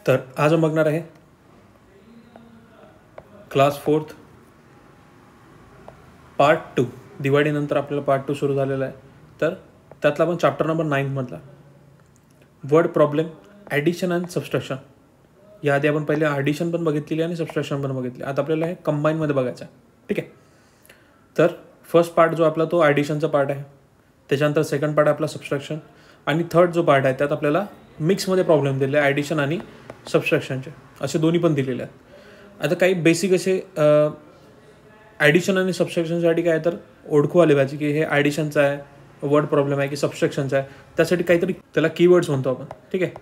तर आज हम बघणार आहे क्लास 4th पार्ट 2. दिवाळीनंतर आपल्याला पार्ट 2 सुरू झालेला आहे. तर त्यातला आपण चॅप्टर नंबर 9 मधला word problem, addition and subtraction. याआधी आपण पहिले ॲडिशन पण बघितलेली आणि सबस्ट्रॅक्शन पण बघितले. आता आपल्याला हे कंबाईनमध्ये बघायचं आहे. ठीक आहे. तर फर्स्ट पार्ट जो आपला तो ॲडिशनचा पार्ट आहे, त्याच्यानंतर सेकंड पार्ट आपला सबस्ट्रॅक्शन, आणि थर्ड जो पार्ट आहे त्यात आपल्याला मिक्समध्ये प्रॉब्लेम दिले आहे ॲडिशन आणि सबस्ट्रॅक्शनचे, असे दोन्ही पण दिलेले आहेत. आता काही बेसिक असे ॲडिशन आणि सबस्ट्रॅक्शनसाठी काय तर ओळखू आले पाहिजे की हे ॲडिशनचं आहे, वर्ड प्रॉब्लेम आहे की सबस्ट्रॅक्शनचा आहे. त्यासाठी काहीतरी त्याला कीवर्ड्स म्हणतो आपण. ठीक आहे,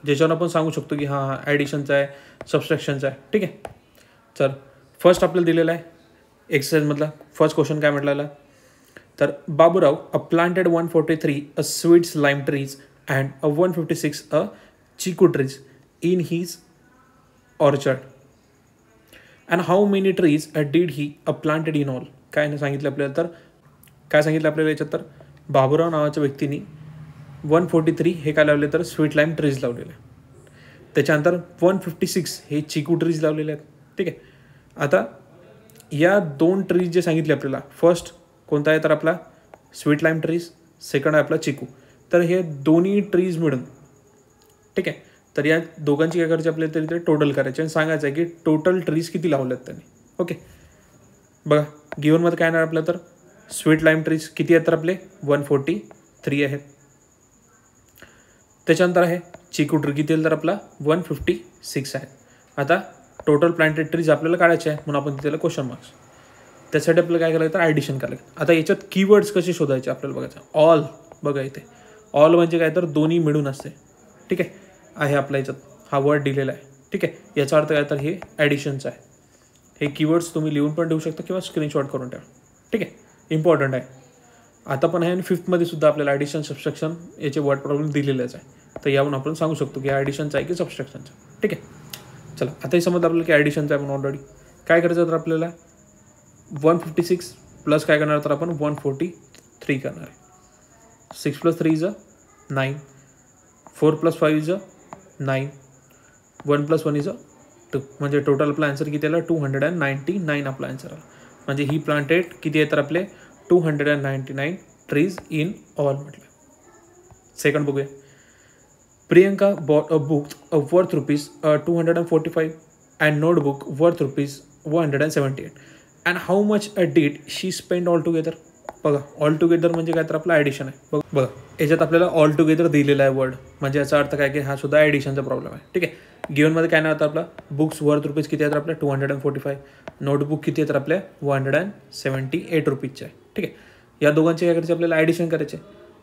ज्याच्यावर आपण सांगू शकतो की हां ॲडिशनचा आहे, सबस्ट्रॅक्शनचा आहे. ठीक आहे. तर फर्स्ट आपल्याला दिलेला आहे एक्सरसाइजमधला फर्स्ट क्वेश्चन. काय म्हटलेला तर Baburao uh planted 143 uh sweets lime trees and uh 156 uh chikoo trees in his orchard and how many trees did he uh planted in all. काय सांगितलं आपल्याला, तर काय सांगितलं आपल्याला याच्यात, तर बाबूराव नावाच्या व्यक्तीने 143 हे काय लावले तर स्वीट लाईम ट्रीज लावलेले. त्याच्यानंतर 156 हे चिकू ट्रीज लावलेले आहेत. ठीक आहे. आता या दोन ट्रीज जे सांगितले आपल्याला, फर्स्ट कोणता आहे तर आपला स्वीट लाईम ट्रीज, सेकंड आहे आपला चिकू. तर हे दोन्ही ट्रीज मिळून, ठीक आहे, तर या दोघांची काय करायची आपल्याला तरी ते टोटल करायचे आणि सांगायचं आहे की टोटल ट्रीज किती लावलेत त्यांनी. ओके, बघा गिव्हनमध्ये काय येणार आपलं, तर स्वीट लाईम ट्रीज किती आहेत तर आपले 143 आहेत. त्याच्यानंतर आहे चिकू ट्री किती आहे तर आपला 156 आहे. आता टोटल प्लांटेड ट्रीज आपल्याला काढायचे आहे म्हणून आपण त्याला क्वेश्चन मार्क्स. त्यासाठी आपल्याला काय करायचं तर ॲडिशन करायचं. आता याच्यात कीवर्ड्स कसे शोधायचे आपल्याला बघायचं. ऑल, बघा इथे ऑल म्हणजे काय तर दोन्ही मिळून असते. ठीक आहे आपल्या याच्यात हा वर्ड दिलेला आहे. ठीक आहे, याचा अर्थ काय तर हे ॲडिशनचं आहे. हे कीवर्ड्स तुम्ही लिहून पण ठेवू शकता किंवा स्क्रीनशॉट करून ठेवा. ठीक आहे, इम्पॉर्टंट आहे. आता पण आहे आणि 5th सुद्धा आपल्याला ॲडिशन सबस्ट्रॅक्शन याचे वर्ड प्रॉब्लेम दिलेलेच आहे. तर यावरून आपण सांगू शकतो की ॲडिशनचं आहे की सबस्ट्रॅक्शनचं. ठीक आहे, चला आता हे समजलं आपल्याला की ॲडिशनचं आहे. आपण ऑलरेडी काय करायचं तर आपल्याला 156 प्लस काय करणार तर आपण 143 करणार आहे. 6 + 3 = 9, 4 + 5 = 9, 1 + 1 = 2. म्हणजे टोटल आपला आन्सर किती आला 299 आपला आन्सर आला. म्हणजे ही प्लांटेड किती आहे तर आपले 299 ट्रीज इन ऑल म्हटलं. सेकंड बघूया. Priyanka bought a book worth ₹245 and notebook worth ₹178 and how much did she spend all together. बघा ऑल टुगेदर म्हणजे काय तर आपला ॲडिशन आहे. बघा याच्यात आपल्याला ऑल टुगेदर दिलेला आहे वर्ड, म्हणजे याचा अर्थ काय की हा सुद्धा ॲडिशनचा प्रॉब्लेम आहे. ठीक आहे. गिव्हनमध्ये काय नाही होतं आपला बुक्स वर्थ रुपीज किती आहे तर आपल्या 245, नोटबुक किती आहे तर आपल्या 178 रुपीजचे आहे. ठीक आहे. या दोघांचे काय करायचे आपल्याला ॲडिशन करायचे.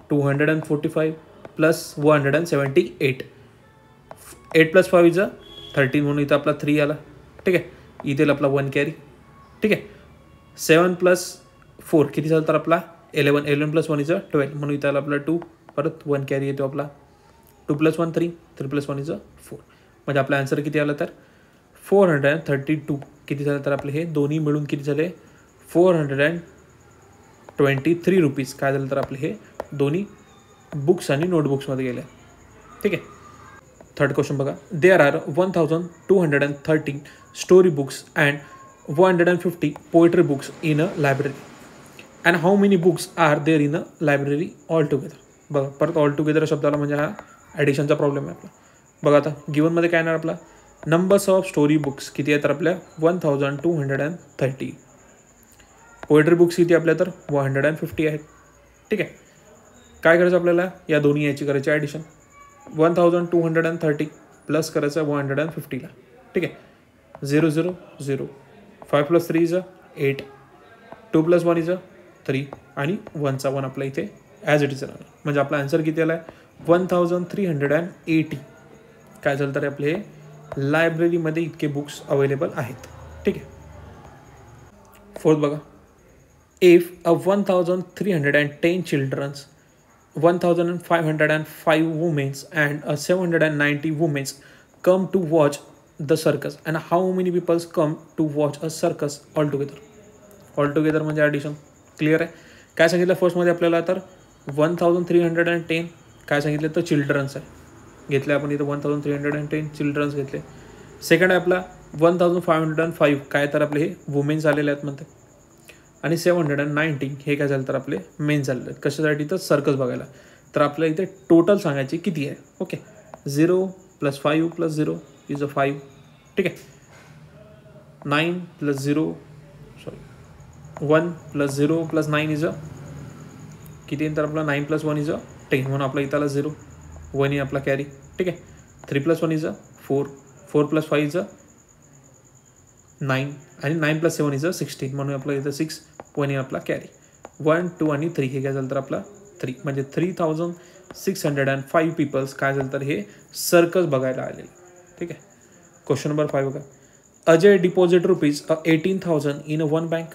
245 + 178, 8 + 5 = 13 म्हणून इथं आपला 3 आला. ठीक आहे, इथे आपला 1 कॅरी. ठीक आहे. 7 + 4 किती झालं तर आपला 11, 11 + 1 = 12 म्हणून इथं आला आपला 2, परत 1 कॅरी येतो आपला. 2 + 1 3, 3 + 1 = 4. म्हणजे आपला आन्सर किती आला तर 432. किती झालं तर आपले हे दोन्ही मिळून किती झाले 423 रुपीज. काय झालं तर आपले हे दोन्ही बुक्स आणि नोटबुक्समध्ये गेले. ठीक आहे. थर्ड क्वेश्चन बघा. There are 1213 story books and 150 poetry books in a library and how many books are there in a library all together. बघा परत ऑल टुगेदर शब्दाला म्हणजे हा ॲडिशनचा प्रॉब्लेम आहे आपला. बघा आता गिव्हनमध्ये काय येणार आपला नंबर्स ऑफ स्टोरी बुक्स किती आहे तर आपल्या 1230. पोएट्री बुक्स किती आपल्या तर 150 आहेत. ठीक आहे. काय करायचं आपल्याला या दोन्ही याची करायची ॲडिशन. 1230 प्लस करायचं 150ला. ठीक आहे. 0 0 0, 5 + 3 = 8, 2 + 1 = 3 आणि 1चा 1 आपला इथे ॲज इट इज राहणार. म्हणजे आपला आन्सर किती आला आहे 1380. काय झालं तर आपले हे लायब्ररीमध्ये इतके बुक्स अवेलेबल आहेत. ठीक आहे. फोर्थ बघा. If a 1310 children's, 1505 women and 790 women come to watch the circus and how many people come to watch a circus altogether. Altogether म्हणजे ॲडिशन क्लिअर आहे. काय सांगितलं फर्स्टमध्ये आपल्याला तर 1310 काय सांगितलं तर चिल्ड्रन्स आहे. घेतले आपण इथं 1310 चिल्ड्रन्स घेतले. सेकंड आहे आपला 1505 काय तर आपले हे वुमेन्स आलेले आहेत म्हणते. आणि 790 हे काय झालं तर आपले मेन झालेले आहेत. कशासाठी तर सर्कस बघायला. तर आपल्याला इथे टोटल सांगायची किती आहे. Okay 0 + 5 + 0 is a 5. ठीक आहे. 9 + 0 1 + 0 + 9 इज अ किती आहे तर आपला 9 + 1 इज अ 10 म्हणून आपला इथं आला 0. 1 ही आपला कॅरी. ठीक आहे. 3 + 1 इज अ 4. 4 + 5 इज अ 9 आणि 9 + 7 इज अ 16 म्हणून आपला इथं 6. 1 ही आपला कॅरी. 1 2 आणि 3 हे काय झालं तर आपला 3 म्हणजे 3605 पीपल्स काय झालं तर हे सर्कस बघायला आलेले. ठीक आहे. क्वेश्चन नंबर 5 बघा. Ajay deposit rupees 18,000 in one bank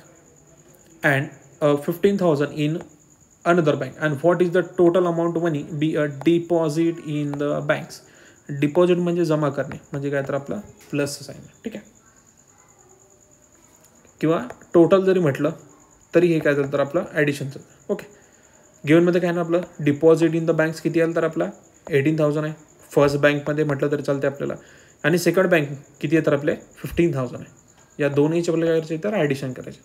and 15,000 in another bank and what is the total amount money be a deposit in the banks. Deposit म्हणजे जमा करणे म्हणजे काय तर आपला प्लस साइन. ठीक आहे. किंवा टोटल जरी म्हटलं तरी हे काय झालं तर आपलं ॲडिशनचं. ओके. गिव्हनमध्ये काय ना आपलं डिपॉझिट इन द बँक्स किती आलं तर आपला 18,000 आहे. फर्स्ट बँकमध्ये म्हटलं तरी चालते आपल्याला. आणि सेकंड बँक किती आहे तर आपले 15,000 आहे. या दोन्हीचे आपल्याला काय करायचं तर ॲडिशन करायचे.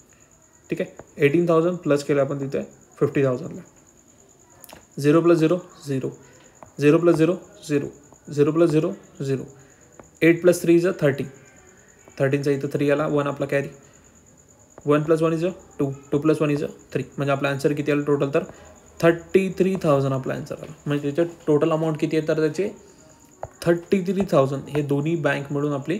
ठीक आहे. 18,000 प्लस केलं आपण तिथे 50,000ला. 0 + 0 0 0 + 0 0 0 + 0 0 8 + 3 इज अ 30. 13चा इथं 3 आला. 1 आपला carry. 1 + 1 is a 2. 2 + 1 is a 3 म्हणजे आपला आन्सर किती आला टोटल तर 33,000 आपला आन्सर आला. म्हणजे त्याचं टोटल अमाऊंट किती आहे तर त्याचे 33,000 हे दोन्ही बँक मिळून आपली